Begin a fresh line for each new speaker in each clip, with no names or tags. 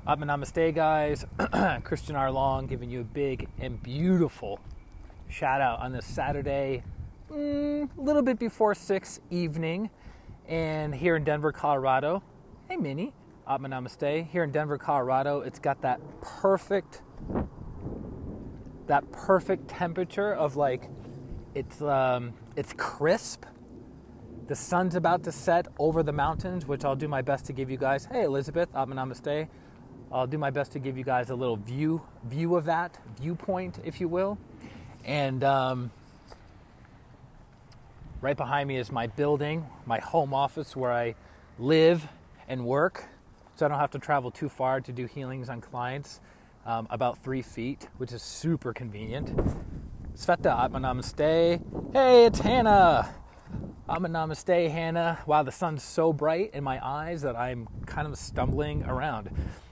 Namaste, guys. Christian R. Long giving you a big and beautiful shout out on this Saturday, a little bit before 6 evening, and here in Denver, Colorado. Hey, Minnie. Namaste. Here in Denver, Colorado, it's got that perfect temperature of like, it's crisp. The sun's about to set over the mountains, which I'll do my best to give you guys. Hey, Elizabeth. Namaste. I'll do my best to give you guys a little view of that, viewpoint, if you will. And right behind me is my building, my home office where I live and work. So I don't have to travel too far to do healings on clients, about 3 feet, which is super convenient. Sveta, Namaste. Hey, it's Hannah. Namaste, Hannah. Wow, the sun's so bright in my eyes that I'm kind of stumbling around.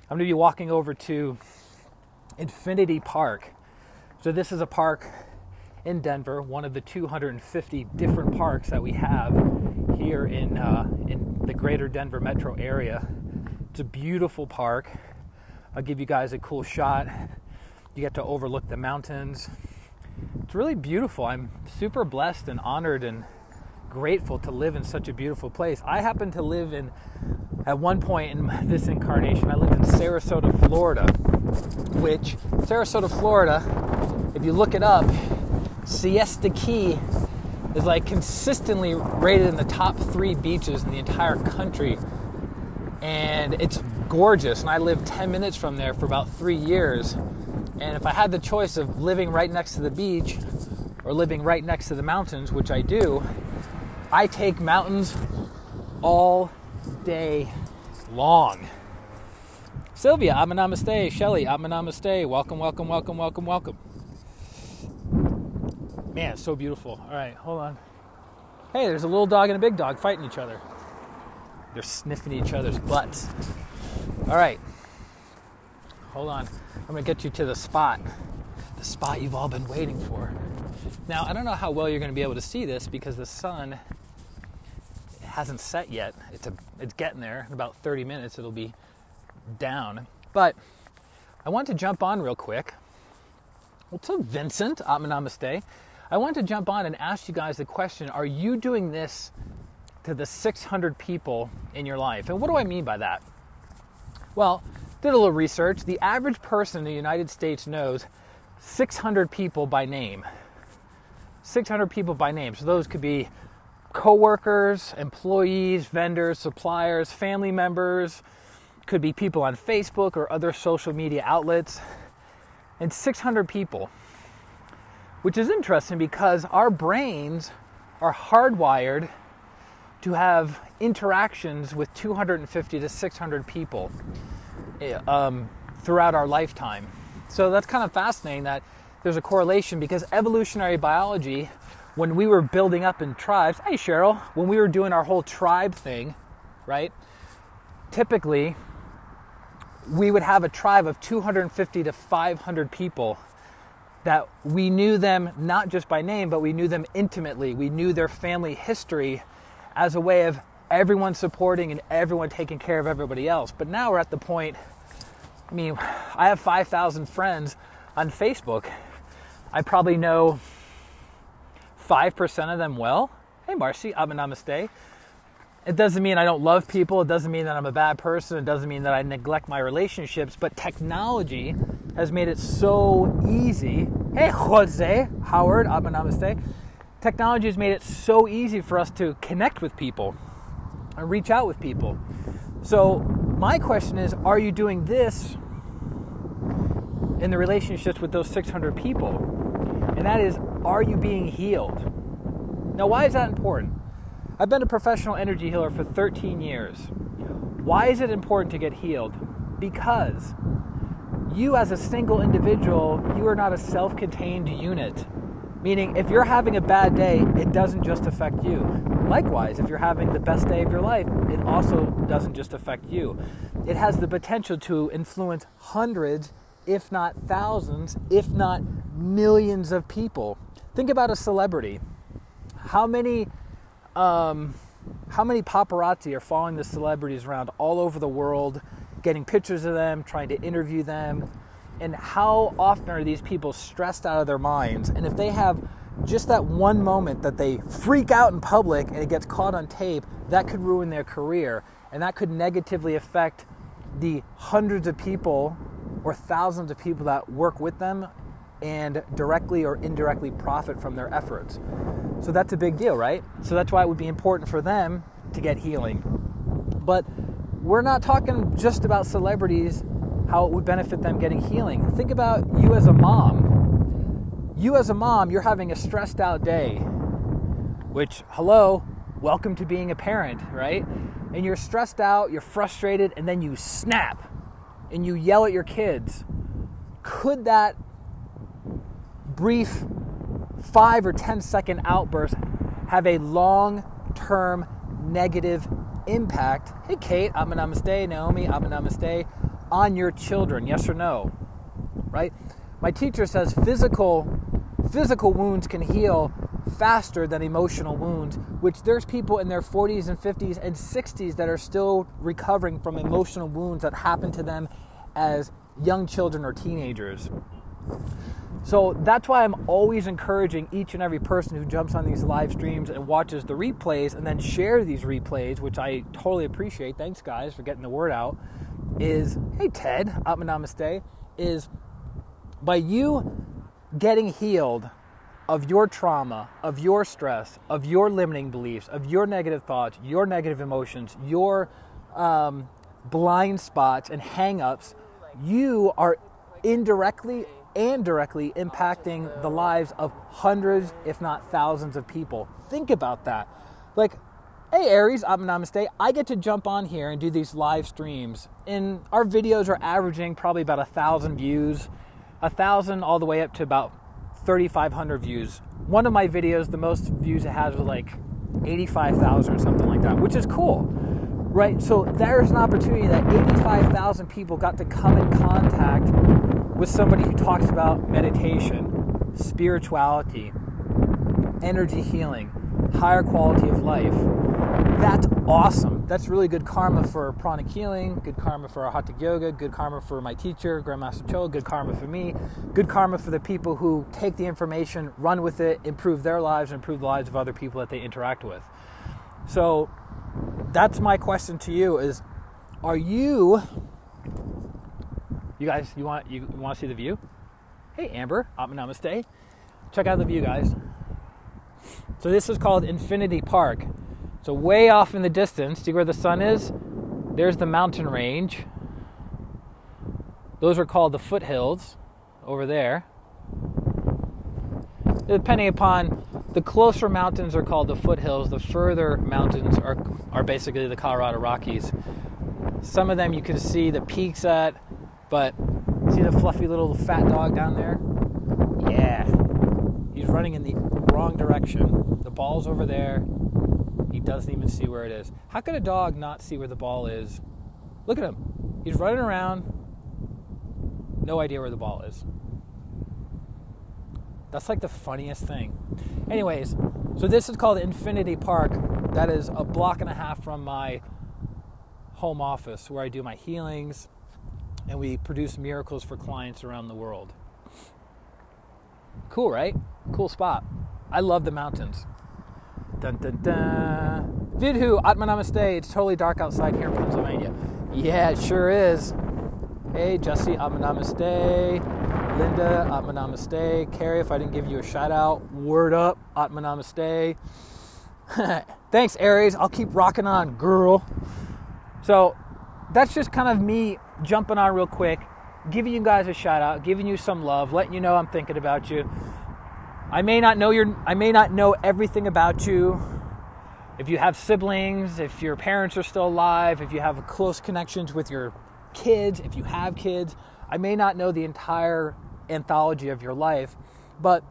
I'm going to be walking over to Infinity Park. So this is a park in Denver, one of the 250 different parks that we have here in the greater Denver metro area. It's a beautiful park. I'll give you guys a cool shot. You get to overlook the mountains. It's really beautiful. I'm super blessed and honored and grateful to live in such a beautiful place. I happen to live at one point in this incarnation, I lived in Sarasota, Florida, which, Sarasota, Florida, if you look it up, Siesta Key is like consistently rated in the top 3 beaches in the entire country. And it's gorgeous. And I lived 10 minutes from there for about 3 years. And if I had the choice of living right next to the beach or living right next to the mountains, which I do, I take mountains all day long. Sylvia, Namaste. Shelly, Namaste. Welcome, welcome, welcome, welcome, welcome. Man, it's so beautiful. All right, hold on. Hey, there's a little dog and a big dog fighting each other. They're sniffing each other's butts. All right. Hold on. I'm going to get you to the spot you've all been waiting for. Now, I don't know how well you're going to be able to see this because the sun hasn't set yet. It's getting there. In about 30 minutes, it'll be down. But I want to jump on real quick. What's up, Vincent? Namaste. I want to jump on and ask you guys the question, are you doing this to the 600 people in your life? And what do I mean by that? Well, did a little research. The average person in the United States knows 600 people by name. 600 people by name. So those could be coworkers, employees, vendors, suppliers, family members, could be people on Facebook or other social media outlets, and 600 people, which is interesting because our brains are hardwired to have interactions with 250 to 600 people throughout our lifetime. So that's kind of fascinating that there's a correlation because evolutionary biology, when we were building up in tribes, hey Cheryl, when we were doing our whole tribe thing, right? Typically, we would have a tribe of 250 to 500 people that we knew them not just by name, but we knew them intimately. We knew their family history as a way of everyone supporting and everyone taking care of everybody else. But now we're at the point, I have 5,000 friends on Facebook. I probably know 5% of them well. Hey, Marcy, Namaste. It doesn't mean I don't love people. It doesn't mean that I'm a bad person. It doesn't mean that I neglect my relationships. But technology has made it so easy. Hey, Jose, Howard, Namaste. Technology has made it so easy for us to connect with people and reach out with people. So my question is, are you doing this in the relationships with those 600 people? And that is, are you being healed? Now, why is that important? I've been a professional energy healer for 13 years. Why is it important to get healed? Because you as a single individual, you are not a self-contained unit. Meaning, if you're having a bad day, it doesn't just affect you. Likewise, if you're having the best day of your life, it also doesn't just affect you. It has the potential to influence hundreds, if not thousands, if not millions of people. Think about a celebrity. How many paparazzi are following the celebrities around all over the world getting pictures of them, trying to interview them. And how often are these people stressed out of their minds? And if they have just that one moment that they freak out in public and it gets caught on tape, that could ruin their career. And that could negatively affect the hundreds of people or thousands of people that work with them and directly or indirectly profit from their efforts. So that's a big deal, right? So that's why it would be important for them to get healing. But we're not talking just about celebrities, how it would benefit them getting healing. Think about you as a mom. You as a mom, you're having a stressed out day, which, hello, welcome to being a parent, right? And you're stressed out, you're frustrated, and then you snap and you yell at your kids. Could that brief 5 or 10 second outburst have a long-term negative impact? Hey, Kate, Amma Namaste. Naomi, Amma Namaste. On your children, yes or no? Right? My teacher says physical wounds can heal faster than emotional wounds, which there's people in their 40s and 50s and 60s that are still recovering from emotional wounds that happened to them as young children or teenagers. So that's why I'm always encouraging each and every person who jumps on these live streams and watches the replays and then share these replays, which I totally appreciate. Thanks, guys, for getting the word out. Is, hey, Ted, Atma Namaste, is by you getting healed of your trauma, of your stress, of your limiting beliefs, of your negative thoughts, your negative emotions, your blind spots and hang-ups, you are indirectly and directly impacting the lives of hundreds, if not thousands of people. Think about that. Like, hey Aries, Atma Namaste, I get to jump on here and do these live streams. And our videos are averaging probably about 1,000 views, 1,000 all the way up to about 3,500 views. One of my videos, the most views it has was like 85,000 or something like that, which is cool, right? So there's an opportunity that 85,000 people got to come in contact with somebody who talks about meditation, spirituality, energy healing, higher quality of life. That's awesome. That's really good karma for pranic healing, good karma for Hatha Yoga, good karma for my teacher, Grandmaster Cho, good karma for me, good karma for the people who take the information, run with it, improve their lives, and improve the lives of other people that they interact with. So that's my question to you is, are you guys, you want to see the view? Hey Amber, Atma Namaste. Check out the view, guys. So this is called Infinity Park. So way off in the distance, see where the sun is? There's the mountain range. Those are called the foothills over there. Depending upon, the closer mountains are called the foothills, the further mountains are basically the Colorado Rockies. Some of them you can see the peaks at, but see the fluffy little fat dog down there? Yeah. He's running in the wrong direction. The ball's over there. He doesn't even see where it is. How could a dog not see where the ball is? Look at him. He's running around. No idea where the ball is. That's like the funniest thing. Anyways, so this is called Infinity Park. That is a block and a half from my home office where I do my healings and we produce miracles for clients around the world. Cool, right? Cool spot. I love the mountains. Dun dun dun. Vidhu, Atma Namaste. It's totally dark outside here in Pennsylvania. Yeah, it sure is. Hey, Jesse, Atma Namaste. Linda, Atma Namaste. Carrie, if I didn't give you a shout out, word up, Atma Namaste. Thanks, Aries. I'll keep rocking on, girl. So that's just kind of me jumping on real quick, giving you guys a shout out, giving you some love, letting you know I'm thinking about you. I may not know everything about you. If you have siblings, if your parents are still alive, if you have close connections with your kids, if you have kids, I may not know the entire anthology of your life, but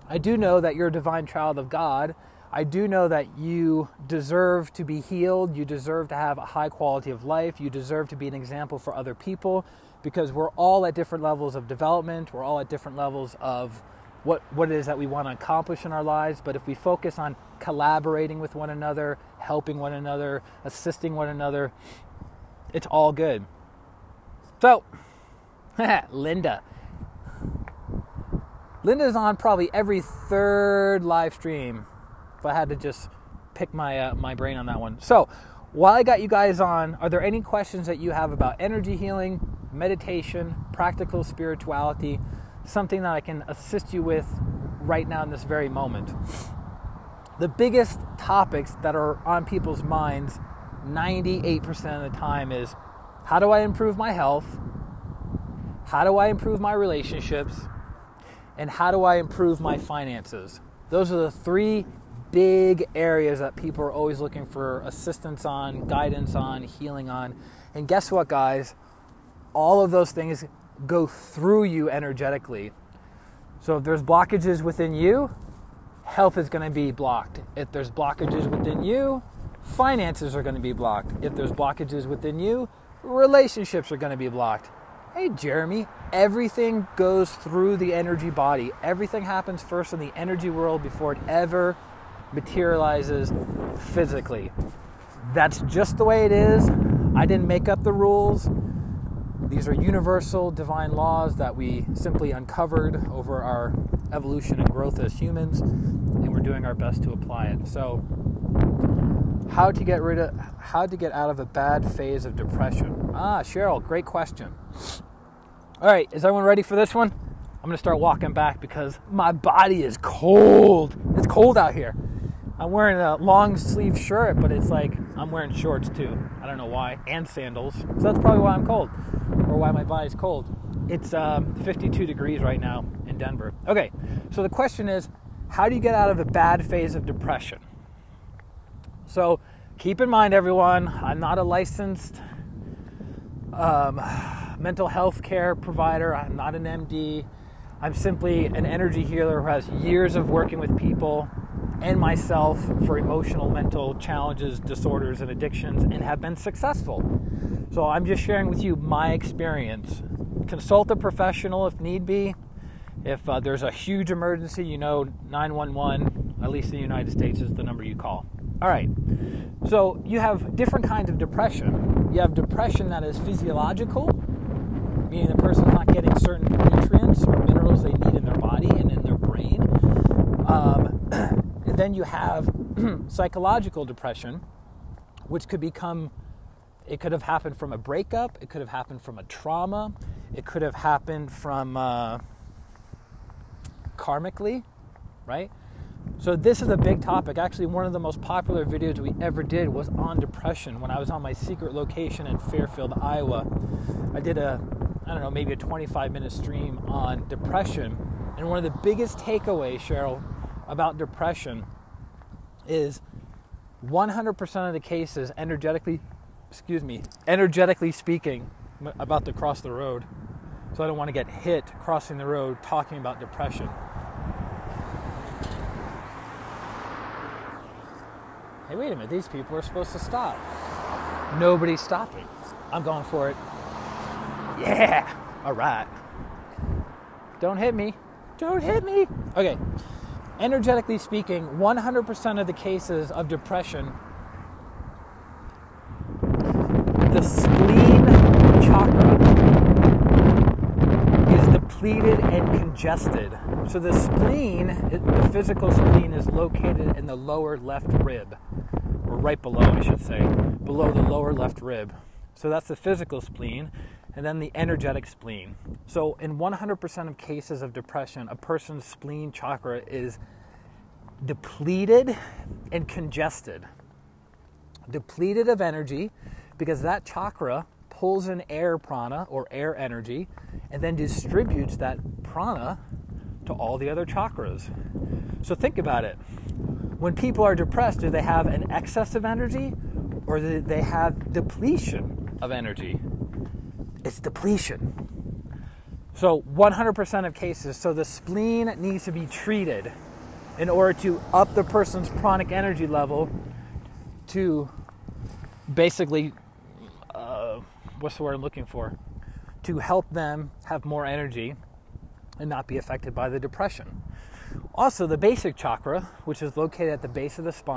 I do know that you're a divine child of God. I do know that you deserve to be healed. You deserve to have a high quality of life. You deserve to be an example for other people, because we're all at different levels of development. We're all at different levels of what it is that we want to accomplish in our lives. But if we focus on collaborating with one another, helping one another, assisting one another, it's all good. So, Linda's on probably every third live stream, if I had to just pick my brain on that one. So, while I got you guys on, are there any questions that you have about energy healing, meditation, practical spirituality, something that I can assist you with right now in this very moment? The biggest topics that are on people's minds 98% of the time is, how do I improve my health? How do I improve my relationships? And how do I improve my finances? Those are the three big areas that people are always looking for assistance on, guidance on, healing on. And guess what, guys? All of those things go through you energetically. So if there's blockages within you, health is going to be blocked. If there's blockages within you, finances are going to be blocked. If there's blockages within you, relationships are going to be blocked. Hey, Jeremy, everything goes through the energy body. Everything happens first in the energy world before it ever materializes physically. That's just the way it is. I didn't make up the rules. These are universal divine laws that we simply uncovered over our evolution and growth as humans, and we're doing our best to apply it. So, how to get out of a bad phase of depression? Cheryl, great question. All right, is everyone ready for this one? I'm going to start walking back because my body is cold. It's cold out here. I'm wearing a long sleeve shirt, but it's like I'm wearing shorts too. I don't know why, and sandals. So that's probably why I'm cold, or why my body's cold. It's 52 degrees right now in Denver. Okay, so the question is, how do you get out of a bad phase of depression? So keep in mind, everyone, I'm not a licensed mental health care provider. I'm not an MD. I'm simply an energy healer who has years of working with people and myself for emotional, mental challenges, disorders, and addictions, and have been successful. So I'm just sharing with you my experience. Consult a professional if need be. If there's a huge emergency, 911, at least in the United States, is the number you call. All right. So you have different kinds of depression. You have depression that is physiological, meaning the person's not getting certain nutrients or minerals they need in their body and in their brain. And then you have psychological depression, which could have happened from a breakup, it could have happened from a trauma, it could have happened from karmically, right? So this is a big topic. Actually, one of the most popular videos we ever did was on depression when I was on my secret location in Fairfield, Iowa. I did maybe a 25-minute stream on depression. And one of the biggest takeaways, Cheryl, about depression is 100% of the cases, energetically speaking, I'm about to cross the road, so I don't want to get hit crossing the road talking about depression. Hey, wait a minute, these people are supposed to stop. Nobody's stopping. I'm going for it. Yeah, all right. Don't hit me. Don't hit me. Okay, energetically speaking, 100% of the cases of depression, the spleen chakra is depleted and congested. So the spleen, the physical spleen, is located in the lower left rib, or right below, I should say, below the lower left rib. So that's the physical spleen, and then the energetic spleen. So in 100% of cases of depression, a person's spleen chakra is depleted and congested. Depleted of energy, because that chakra pulls in air prana, or air energy, and then distributes that prana to all the other chakras. So think about it. When people are depressed, do they have an excess of energy, or do they have depletion of energy? It's depletion. So 100% of cases, so the spleen needs to be treated in order to up the person's pranic energy level to basically, what's the word I'm looking for? To help them have more energy and not be affected by the depression. Also, the basic chakra, which is located at the base of the spine,